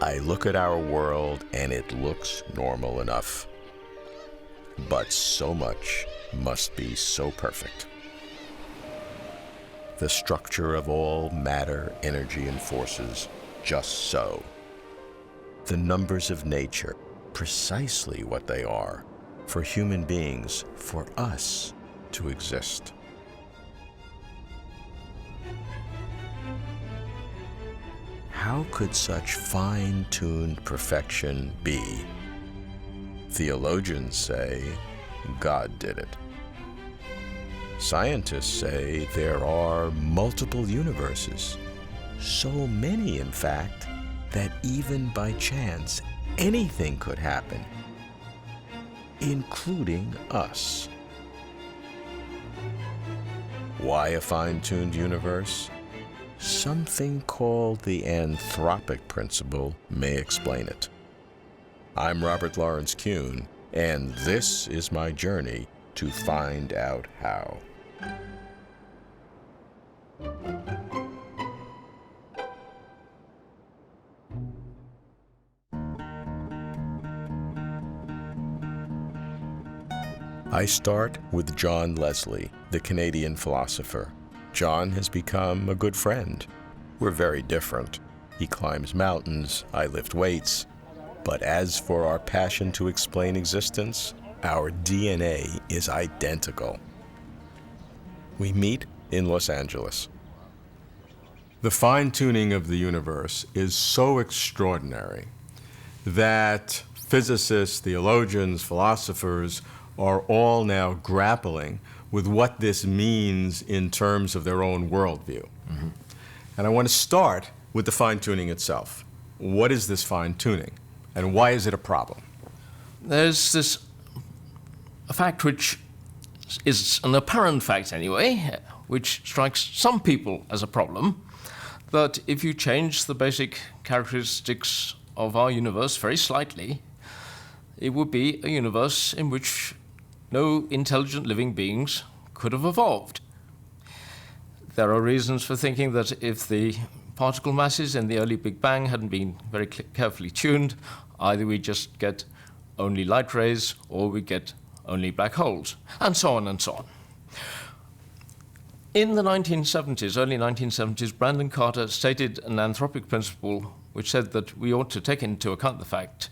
I look at our world and it looks normal enough. But so much must be so perfect. The structure of all matter, energy, and forces, just so. The numbers of nature, precisely what they are, for human beings, for us to exist. How could such fine-tuned perfection be? Theologians say God did it. Scientists say there are multiple universes, so many in fact, that even by chance, anything could happen, including us. Why a fine-tuned universe? Something called the Theanthropic Principle may explain it. I'm Robert Lawrence Kuhn, and this is my journey to find out how. I start with John Leslie, the Canadian philosopher. John has become a good friend. We're very different. He climbs mountains, I lift weights. But as for our passion to explain existence, our DNA is identical. We meet in Los Angeles. The fine-tuning of the universe is so extraordinary that physicists, theologians, philosophers are all now grappling with what this means in terms of their own worldview. Mm-hmm. And I want to start with the fine-tuning itself. What is this fine-tuning, and why is it a problem? There's a fact which is an apparent fact anyway, which strikes some people as a problem, that if you change the basic characteristics of our universe very slightly, it would be a universe in which no intelligent living beings could have evolved. There are reasons for thinking that if the particle masses in the early Big Bang hadn't been very carefully tuned, either we just get only light rays or we get only black holes, and so on and so on. In the 1970s, early 1970s, Brandon Carter stated an anthropic principle which said that we ought to take into account the fact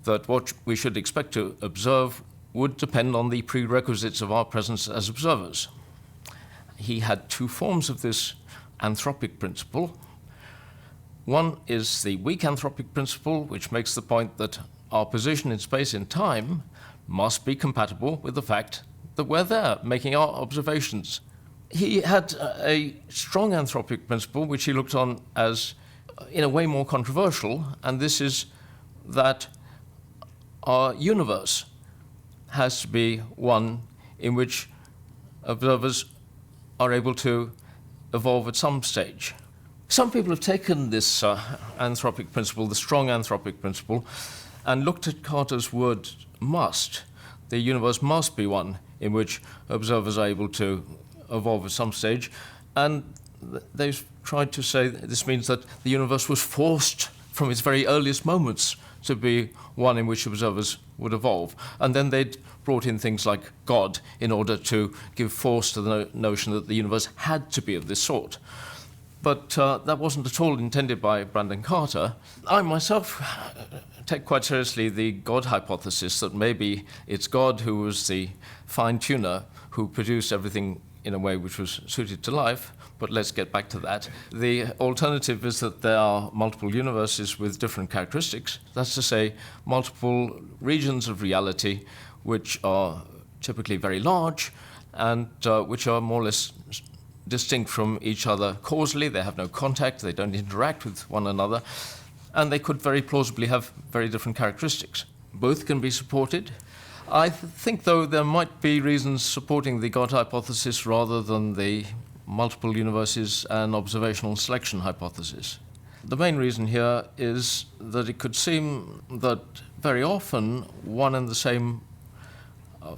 that what we should expect to observe would depend on the prerequisites of our presence as observers. He had two forms of this anthropic principle. One is the weak anthropic principle, which makes the point that our position in space and time must be compatible with the fact that we're there, making our observations. He had a strong anthropic principle, which he looked on as, in a way, more controversial, and this is that our universe has to be one in which observers are able to evolve at some stage. Some people have taken this anthropic principle, the strong anthropic principle, and looked at Carter's word must. The universe must be one in which observers are able to evolve at some stage, and they've tried to say this means that the universe was forced from its very earliest moments to be one in which observers would evolve. And then they'd brought in things like God in order to give force to the notion that the universe had to be of this sort. But that wasn't at all intended by Brandon Carter. I myself take quite seriously the God hypothesis, that maybe it's God who was the fine-tuner who produced everything in a way which was suited to life, but let's get back to that. The alternative is that there are multiple universes with different characteristics. That's to say, multiple regions of reality which are typically very large and which are more or less distinct from each other causally. They have no contact, they don't interact with one another, and they could very plausibly have very different characteristics. Both can be supported. I think, though, there might be reasons supporting the God hypothesis rather than the multiple universes and observational selection hypothesis. The main reason here is that it could seem that very often one and the same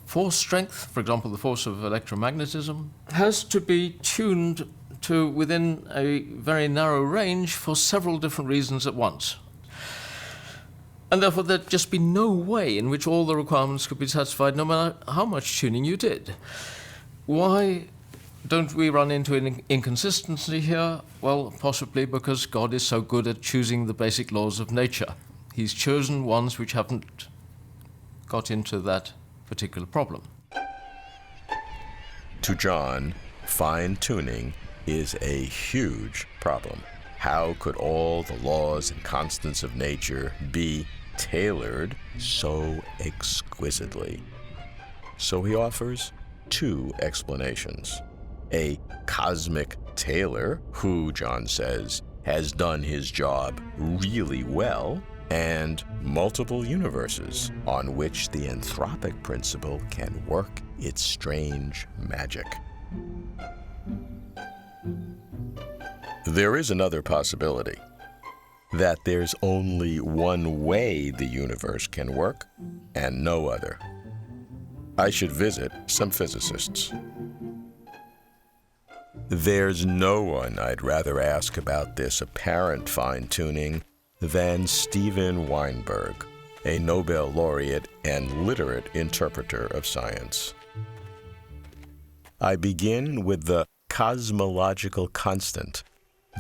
force strength, for example, the force of electromagnetism, has to be tuned to within a very narrow range for several different reasons at once. And therefore there'd just be no way in which all the requirements could be satisfied no matter how much tuning you did. Why don't we run into an inconsistency here? Well, possibly because God is so good at choosing the basic laws of nature. He's chosen ones which haven't got into that particular problem. To John, fine-tuning is a huge problem. How could all the laws and constants of nature be tailored so exquisitely? So he offers two explanations. A cosmic tailor, who, John says, has done his job really well, and multiple universes on which the anthropic principle can work its strange magic. There is another possibility, that there's only one way the universe can work and no other. I should visit some physicists. There's no one I'd rather ask about this apparent fine-tuning than Steven Weinberg, a Nobel laureate and literate interpreter of science. I begin with the cosmological constant,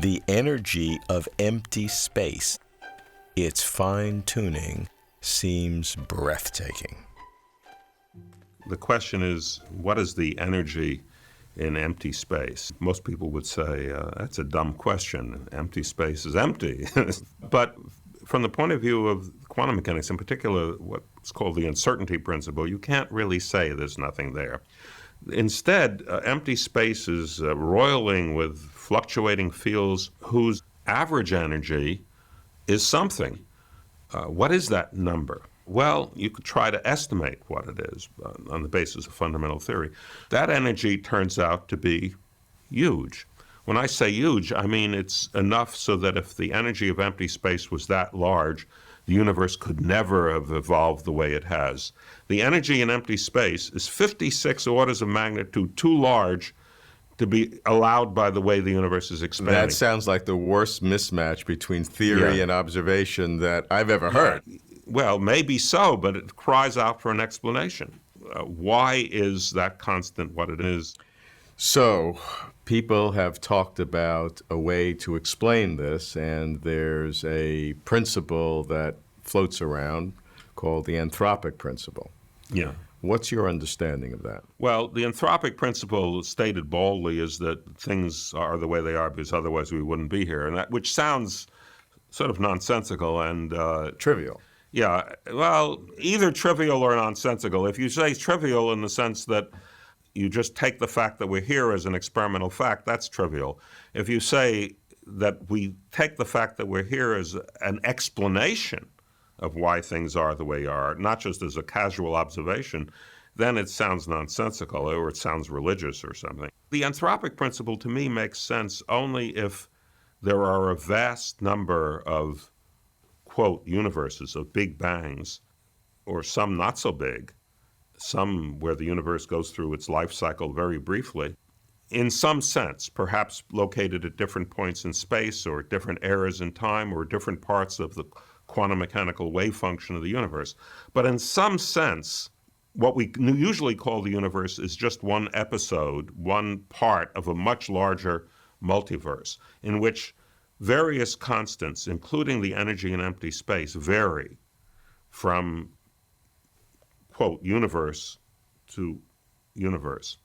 the energy of empty space. Its fine-tuning seems breathtaking. The question is, what is the energy in empty space? Most people would say, that's a dumb question. Empty space is empty. But from the point of view of quantum mechanics, in particular what's called the uncertainty principle, you can't really say there's nothing there. Instead, empty space is roiling with fluctuating fields whose average energy is something. What is that number? Well, you could try to estimate what it is on the basis of fundamental theory. That energy turns out to be huge. When I say huge, I mean it's enough so that if the energy of empty space was that large, the universe could never have evolved the way it has. The energy in empty space is 56 orders of magnitude too large to be allowed by the way the universe is expanding. That sounds like the worst mismatch between theory and observation that I've ever heard. Well, maybe so, but it cries out for an explanation. Why is that constant what it is? So, people have talked about a way to explain this, and there's a principle that floats around called the Theanthropic Principle. Yeah. What's your understanding of that? Well, the Theanthropic Principle, stated boldly, is that things are the way they are because otherwise we wouldn't be here, and that, which sounds sort of nonsensical and trivial. Yeah, well, either trivial or nonsensical. If you say trivial in the sense that you just take the fact that we're here as an experimental fact, that's trivial. If you say that we take the fact that we're here as an explanation of why things are the way they are, not just as a casual observation, then it sounds nonsensical or it sounds religious or something. The Theanthropic Principle to me makes sense only if there are a vast number of, quote, universes, of big bangs, or some not so big, some where the universe goes through its life cycle very briefly, in some sense, perhaps located at different points in space or at different eras in time or different parts of the quantum mechanical wave function of the universe. But in some sense, what we usually call the universe is just one episode, one part of a much larger multiverse in which various constants, including the energy in empty space, vary from, quote, universe to universe.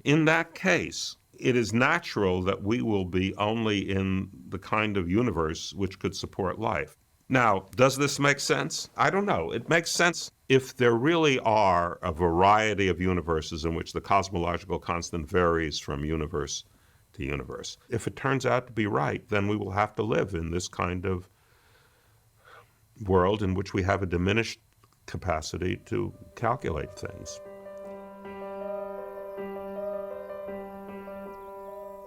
In that case, it is natural that we will be only in the kind of universe which could support life. Now, does this make sense? I don't know. It makes sense if there really are a variety of universes in which the cosmological constant varies from universe to universe. If it turns out to be right, then we will have to live in this kind of world in which we have a diminished capacity to calculate things.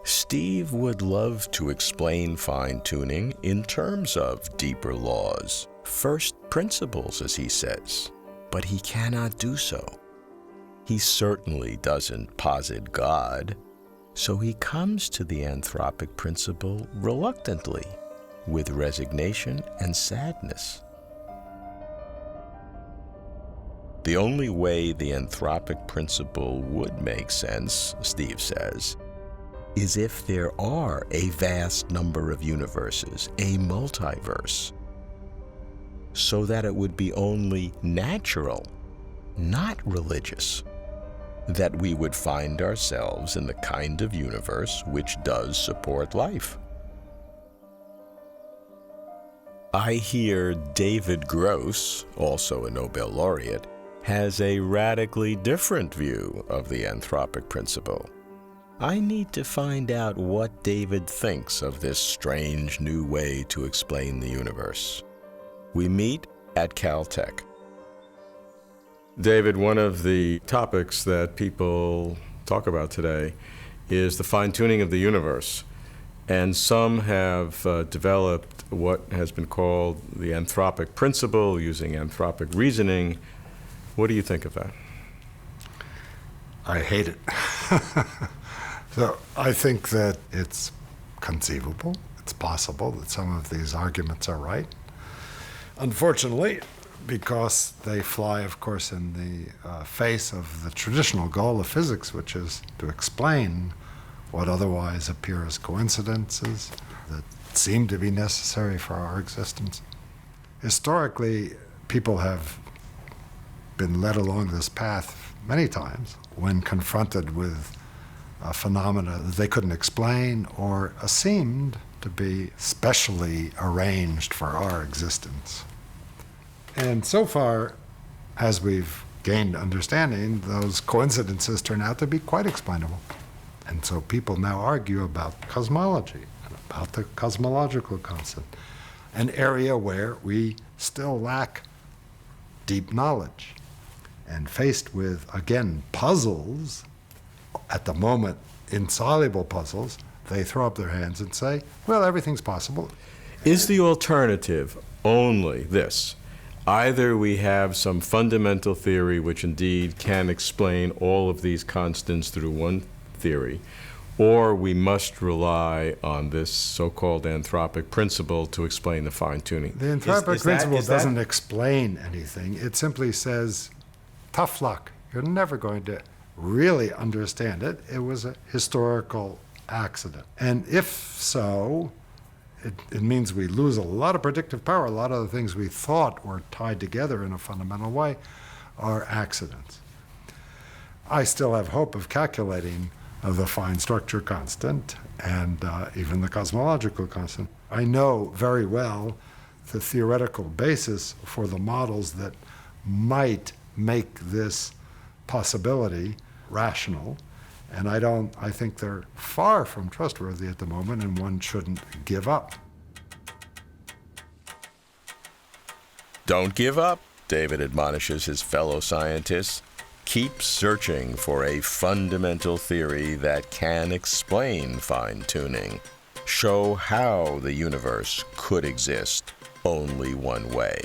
Steve would love to explain fine-tuning in terms of deeper laws, first principles, as he says, but he cannot do so. He certainly doesn't posit God, so he comes to the Theanthropic Principle reluctantly, with resignation and sadness. The only way the anthropic principle would make sense, Steve says, is if there are a vast number of universes, a multiverse, so that it would be only natural, not religious, that we would find ourselves in the kind of universe which does support life. I hear David Gross, also a Nobel laureate, has a radically different view of the anthropic principle. I need to find out what David thinks of this strange new way to explain the universe. We meet at Caltech. David, one of the topics that people talk about today is the fine-tuning of the universe. And some have developed what has been called the anthropic principle, using anthropic reasoning. What do you think of that? I hate it. So I think that it's conceivable, it's possible that some of these arguments are right. Unfortunately, because they fly, of course, in the face of the traditional goal of physics, which is to explain what otherwise appear as coincidences that seem to be necessary for our existence. Historically, people have been led along this path many times when confronted with phenomena that they couldn't explain or seemed to be specially arranged for our existence. And so far, as we've gained understanding, those coincidences turn out to be quite explainable. And so people now argue about cosmology and about the cosmological constant, an area where we still lack deep knowledge. And faced with, again, puzzles, at the moment, insoluble puzzles, they throw up their hands and say, well, everything's possible. Is the alternative only this? Either we have some fundamental theory which indeed can explain all of these constants through one theory, or we must rely on this so-called anthropic principle to explain the fine-tuning. The anthropic principle doesn't explain anything. It simply says, tough luck. You're never going to really understand it. It was a historical accident. And if so, it means we lose a lot of predictive power. A lot of the things we thought were tied together in a fundamental way are accidents. I still have hope of calculating the fine structure constant and even the cosmological constant. I know very well the theoretical basis for the models that might make this possibility rational, and I think they're far from trustworthy at the moment, and one shouldn't give up. Don't give up, David admonishes his fellow scientists. Keep searching for a fundamental theory that can explain fine-tuning, show how the universe could exist only one way.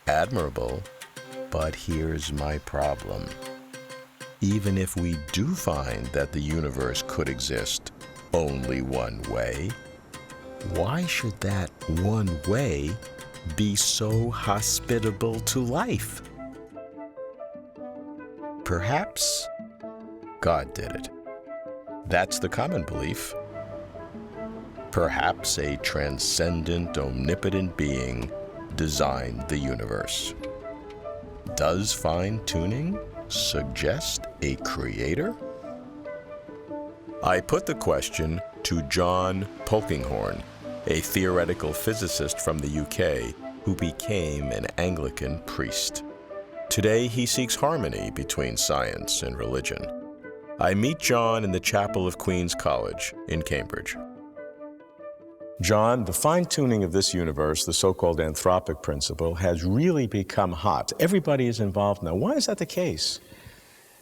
Admirable, but here's my problem. Even if we do find that the universe could exist only one way, why should that one way be so hospitable to life? Perhaps God did it. That's the common belief. Perhaps a transcendent, omnipotent being designed the universe. Does fine-tuning suggest a creator? I put the question to John Polkinghorne, a theoretical physicist from the UK who became an Anglican priest. Today, he seeks harmony between science and religion. I meet John in the chapel of Queen's College in Cambridge. John, the fine-tuning of this universe, the so-called anthropic principle, has really become hot. Everybody is involved now. Why is that the case?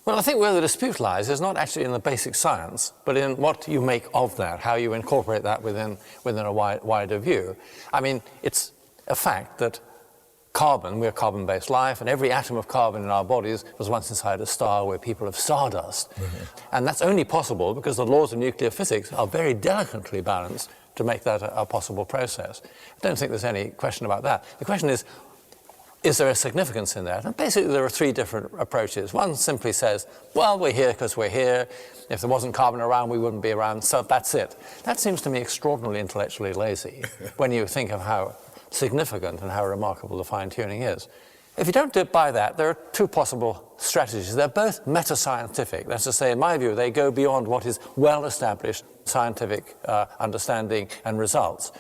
Well, I think where the dispute lies is not actually in the basic science, but in what you make of that, how you incorporate that within a wider view. I mean, it's a fact that carbon, we're carbon-based life, and every atom of carbon in our bodies was once inside a star where people have stardust. Mm-hmm. And that's only possible because the laws of nuclear physics are very delicately balanced to make that a possible process. I don't think there's any question about that. The question is, is there a significance in that? And basically there are three different approaches. One simply says, well, we're here because we're here. If there wasn't carbon around, we wouldn't be around, so that's it. That seems to me extraordinarily intellectually lazy when you think of how significant and how remarkable the fine-tuning is. If you don't buy that, there are two possible strategies. They're both meta-scientific. That's to say, in my view, they go beyond what is well-established scientific understanding and results.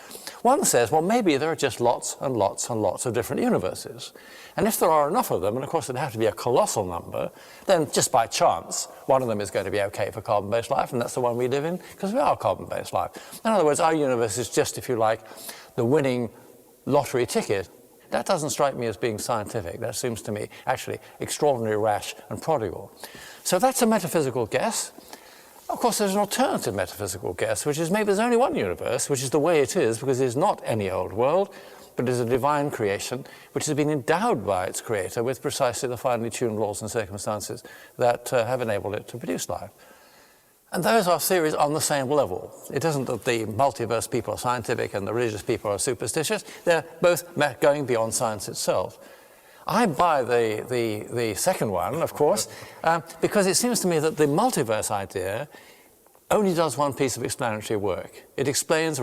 One says, well, maybe there are just lots and lots and lots of different universes. And if there are enough of them, and of course it'd have to be a colossal number, then just by chance, one of them is going to be okay for carbon-based life, and that's the one we live in, because we are carbon-based life. In other words, our universe is just, if you like, the winning lottery ticket. That doesn't strike me as being scientific. That seems to me actually extraordinarily rash and prodigal. So that's a metaphysical guess. Of course, there's an alternative metaphysical guess, which is maybe there's only one universe, which is the way it is, because it is not any old world, but is a divine creation, which has been endowed by its creator with precisely the finely tuned laws and circumstances that have enabled it to produce life. And those are theories on the same level. It isn't that the multiverse people are scientific and the religious people are superstitious. They're both going beyond science itself. I buy the second one, of course, because it seems to me that the multiverse idea only does one piece of explanatory work. It explains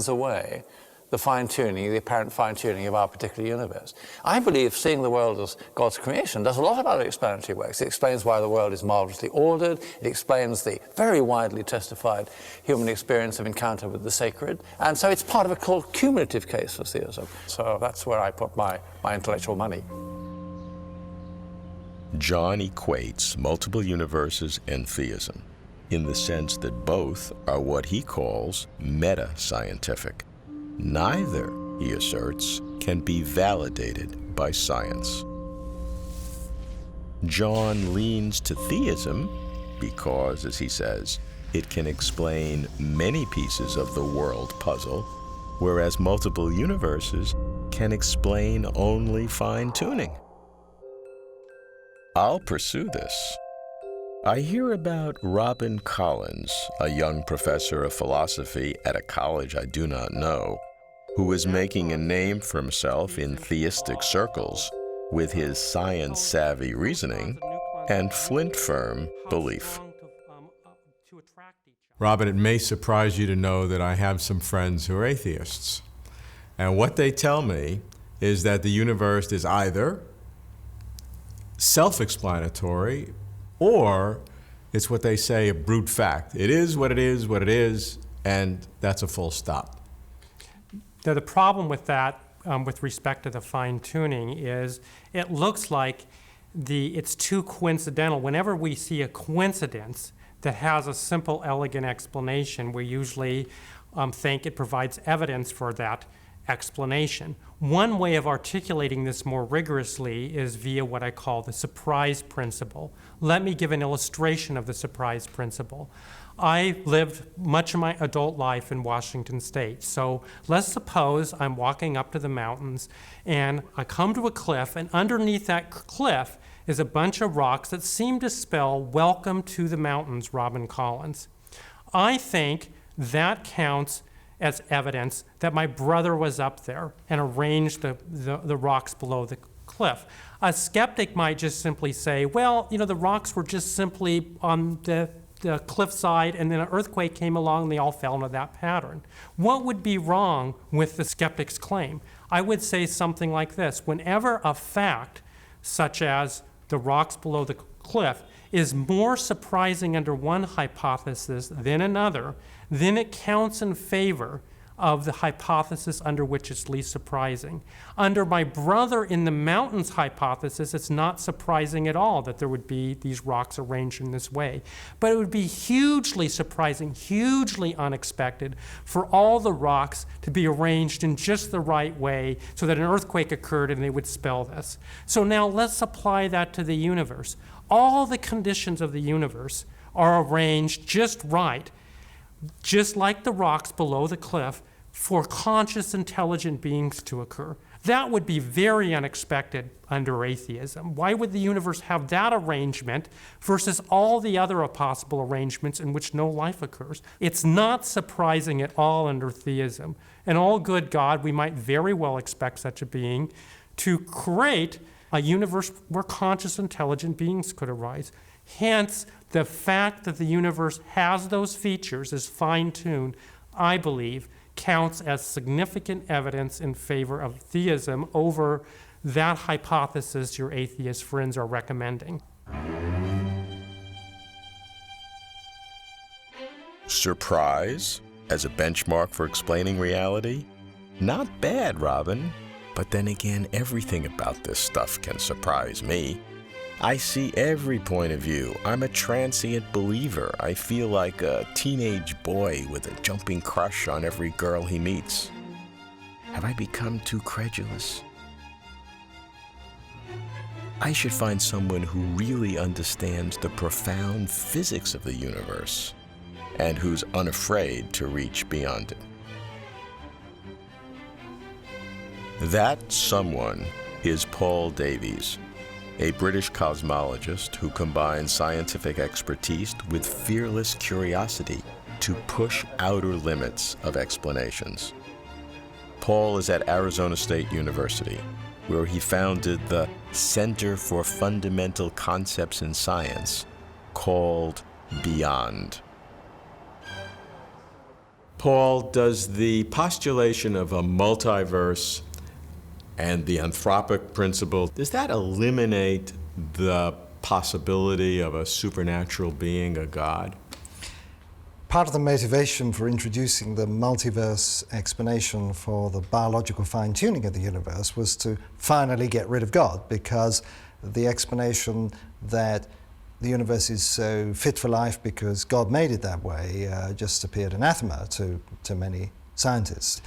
away the fine-tuning, the apparent fine-tuning of our particular universe. I believe seeing the world as God's creation does a lot of other explanatory works. It explains why the world is marvelously ordered. It explains the very widely testified human experience of encounter with the sacred. And so it's part of a cumulative case for theism. So that's where I put my intellectual money. John equates multiple universes and theism in the sense that both are what he calls meta-scientific. Neither, he asserts, can be validated by science. John leans to theism because, as he says, it can explain many pieces of the world puzzle, whereas multiple universes can explain only fine-tuning. I'll pursue this. I hear about Robin Collins, a young professor of philosophy at a college I do not know, who is making a name for himself in theistic circles with his science-savvy reasoning and flint-firm belief. Robin, it may surprise you to know that I have some friends who are atheists. And what they tell me is that the universe is either self-explanatory or it's what they say a brute fact. It is what it is, and that's a full stop. Now, the problem with that, with respect to the fine-tuning, is it looks like it's too coincidental. Whenever we see a coincidence that has a simple, elegant explanation, we usually think it provides evidence for that explanation. One way of articulating this more rigorously is via what I call the surprise principle. Let me give an illustration of the surprise principle. I lived much of my adult life in Washington State. So let's suppose I'm walking up to the mountains and I come to a cliff, and underneath that cliff is a bunch of rocks that seem to spell "Welcome to the Mountains, Robin Collins." I think that counts as evidence that my brother was up there and arranged the rocks below the cliff. A skeptic might just simply say, well, the rocks were just simply on the cliffside, and then an earthquake came along and they all fell into that pattern. What would be wrong with the skeptic's claim? I would say something like this: whenever a fact, such as the rocks below the cliff, is more surprising under one hypothesis than another, then it counts in favor of the hypothesis under which it's least surprising. Under my brother in the mountains hypothesis, it's not surprising at all that there would be these rocks arranged in this way. But it would be hugely surprising, hugely unexpected for all the rocks to be arranged in just the right way so that an earthquake occurred and they would spell this. So now let's apply that to the universe. All the conditions of the universe are arranged just right, just like the rocks below the cliff, for conscious, intelligent beings to occur. That would be very unexpected under atheism. Why would the universe have that arrangement versus all the other possible arrangements in which no life occurs? It's not surprising at all under theism. An all-good God, we might very well expect such a being to create a universe where conscious, intelligent beings could arise. Hence, the fact that the universe has those features is fine-tuned, I believe, counts as significant evidence in favor of theism over that hypothesis your atheist friends are recommending. Surprise as a benchmark for explaining reality? Not bad, Robin. But then again, everything about this stuff can surprise me. I see every point of view. I'm a transient believer. I feel like a teenage boy with a jumping crush on every girl he meets. Have I become too credulous? I should find someone who really understands the profound physics of the universe and who's unafraid to reach beyond it. That someone is Paul Davies, a British cosmologist who combines scientific expertise with fearless curiosity to push outer limits of explanations. Paul is at Arizona State University, where he founded the Center for Fundamental Concepts in Science, called Beyond. Paul, does the postulation of a multiverse and the Theanthropic Principle, does that eliminate the possibility of a supernatural being, a God? Part of the motivation for introducing the multiverse explanation for the biological fine-tuning of the universe was to finally get rid of God, because the explanation that the universe is so fit for life because God made it that way just appeared anathema to many scientists.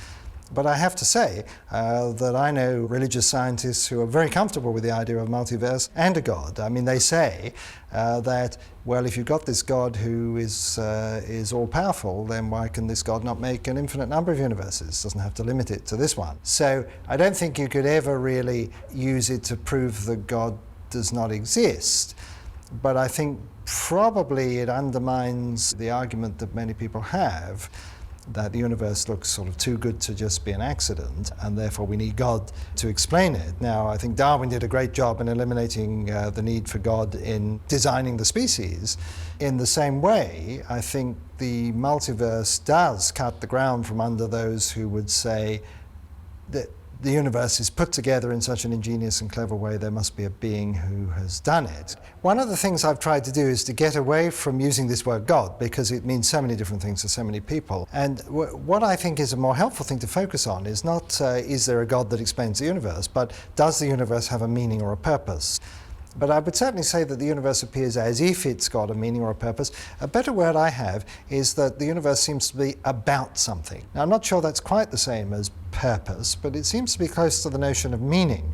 But I have to say that I know religious scientists who are very comfortable with the idea of multiverse and a God. I mean, they say that, well, if you've got this God who is all-powerful, then why can this God not make an infinite number of universes? Doesn't have to limit it to this one. So I don't think you could ever really use it to prove that God does not exist. But I think probably it undermines the argument that many people have that the universe looks sort of too good to just be an accident, and therefore we need God to explain it. Now, I think Darwin did a great job in eliminating the need for God in designing the species. In the same way, I think the multiverse does cut the ground from under those who would say that the universe is put together in such an ingenious and clever way, there must be a being who has done it. One of the things I've tried to do is to get away from using this word God, because it means so many different things to so many people. And what I think is a more helpful thing to focus on is not is there a God that explains the universe, but does the universe have a meaning or a purpose? But I would certainly say that the universe appears as if it's got a meaning or a purpose. A better word I have is that the universe seems to be about something. Now, I'm not sure that's quite the same as purpose, but it seems to be close to the notion of meaning.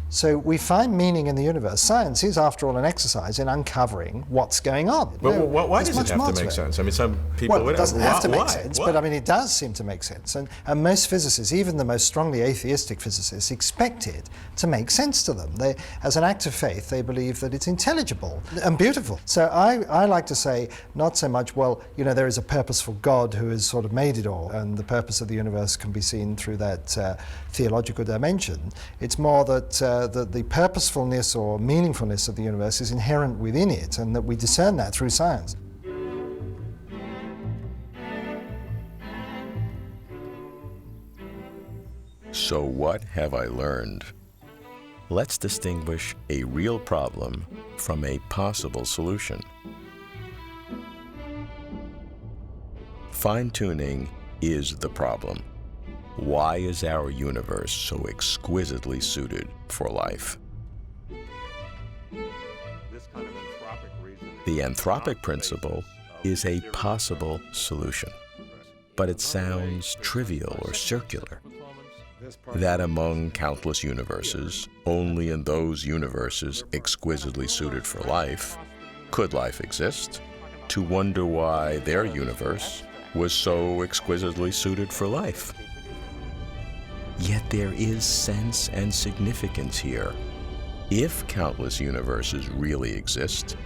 So we find meaning in the universe. Science is, after all, an exercise in uncovering what's going on. But why does it have to make sense? I mean, some people... Well, it doesn't have to make sense, but I mean, it does seem to make sense. And most physicists, even the most strongly atheistic physicists, expect it to make sense to them. They, as an act of faith, they believe that it's intelligible and beautiful. So I like to say, not so much, well, you know, there is a purposeful God who has sort of made it all, and the purpose of the universe can be seen through that theological dimension. It's more that the purposefulness or meaningfulness of the universe is inherent within it, and that we discern that through science. So what have I learned? Let's distinguish a real problem from a possible solution. Fine-tuning is the problem. Why is our universe so exquisitely suited for life? The Theanthropic Principle is a possible solution, but it sounds trivial or circular. That among countless universes, only in those universes exquisitely suited for life, could life exist, to wonder why their universe was so exquisitely suited for life. Yet there is sense and significance here. If countless universes really exist,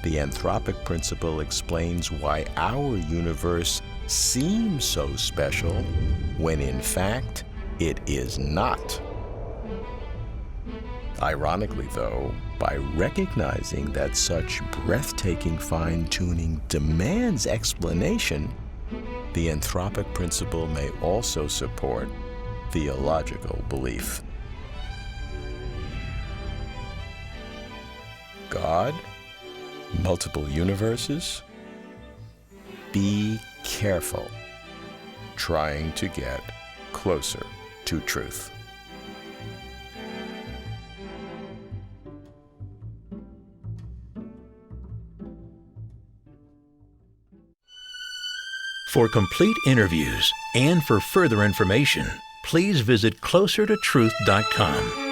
the Theanthropic Principle explains why our universe seems so special when in fact it is not. Ironically, though, by recognizing that such breathtaking fine-tuning demands explanation, the anthropic principle may also support theological belief. God? Multiple universes? Be careful trying to get closer to truth. For complete interviews and for further information, please visit closertotruth.com.